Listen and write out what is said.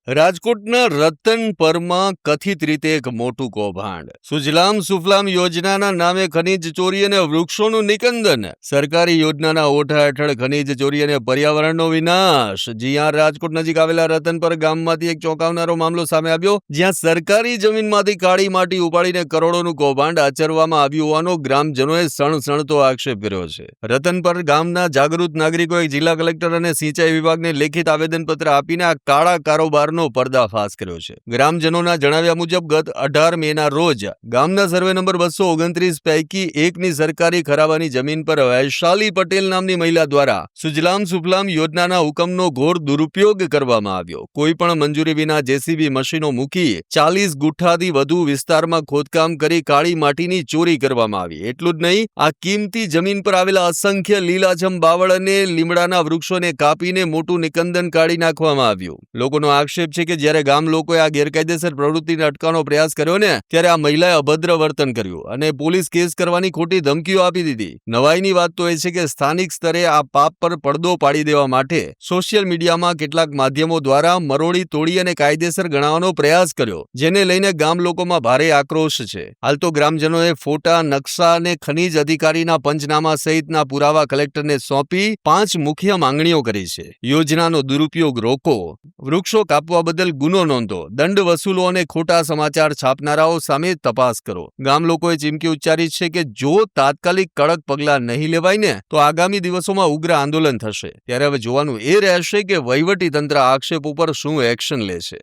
રાજકોટના રતનપરમાં કથિત રીતે એક મોટું કૌભાંડ. સુજલામ સુફલામ યોજનાના નામે ખનીજ ચોરી અને વૃક્ષોનું નિકંદન. સરકારી યોજનાના ઓઠા હેઠળ ખનીજ ચોરી અને પર્યાવરણનો વિનાશ. જ્યાં રાજકોટ નજીક આવેલા રતનપર ગામમાંથી એક ચોંકાવનારો મામલો સામે આવ્યો, જ્યાં સરકારી જમીનમાંથી કાળી માટી ઉપાડીને કરોડોનું કૌભાંડ આચરવામાં આવ્યું હોવાનો ગ્રામજનોએ સણસણતો આક્ષેપ કર્યો છે. રતનપર ગામના જાગૃત નાગરિકોએ જિલ્લા કલેક્ટર અને સિંચાઈ વિભાગને લેખિત આવેદનપત્ર આપીને આ કાળા કારોબાર પર્દાફાશ કર્યો છે. ગ્રામજનોના જણાવ્યા મુજબ ગત 18 મેના રોજ ગામના સર્વે નંબર 229 પૈકી એકની સરકારી ખરાબાની જમીન પર વૈશાલી પટેલ નામની મહિલા દ્વારા સુજલામ સુફલામ યોજનાના હુકમનો ઘોર દુરુપયોગ કરવામાં આવ્યો. કોઈ પણ મંજૂરી વિના જેસીબી મશીનો મૂકી 40 ગુઠ્ઠાથી વધુ વિસ્તારમાં ખોદકામ કરી કાળી માટીની ચોરી કરવામાં આવી. એટલું જ નહીં, આ કિંમતી જમીન પર આવેલા અસંખ્ય લીલાછમ બાવળ અને લીમડાના વૃક્ષોને કાપીને મોટું નિકંદન કાઢી નાખવામાં આવ્યું. લોકોનો આક્ષેપ છે કે જ્યારે ગામ લોકોએ આ ગેરકાયદેસર પ્રવૃત્તિને અટકાવવાનો પ્રયાસ કર્યો ને, ત્યારે આ મહિલાએ અભદ્ર વર્તન કર્યું અને પોલીસ કેસ કરવાની ખોટી ધમકીઓ આપી દીધી. નવાઈની વાત તો એ છે કે સ્થાનિક સ્તરે આ પાપ પર પડદો પાડી દેવા માટે સોશિયલ મીડિયામાં કેટલાક માધ્યમો દ્વારા મરોડી તોડી અને કાયદેસર ગણાવવાનો પ્રયાસ કર્યો, જેને લઈને ગામ લોકોમાં ભારે આક્રોશ છે. હાલ તો ગ્રામજનોએ ફોટા, નકશા અને ખનીજ અધિકારીના પંચનામા સહિતના પુરાવા કલેક્ટરને સોંપી 5 મુખ્ય માંગણીઓ કરી છે. યોજનાનો દુરુપયોગ રોકો, વૃક્ષો કાપવા બદલ ગુનો નોંધો, દંડ વસૂલો અને ખોટા સમાચાર છાપનારાઓ સામે તપાસ કરો. ગામ લોકોએ ચીમકી ઉચ્ચારી છે કે જો તાત્કાલિક કડક પગલાં નહીં લેવાય ને, તો આગામી દિવસોમાં ઉગ્ર આંદોલન થશે. ત્યારે હવે જોવાનું એ રહેશે કે વહીવટી તંત્ર આક્ષેપ ઉપર શું એક્શન લે છે.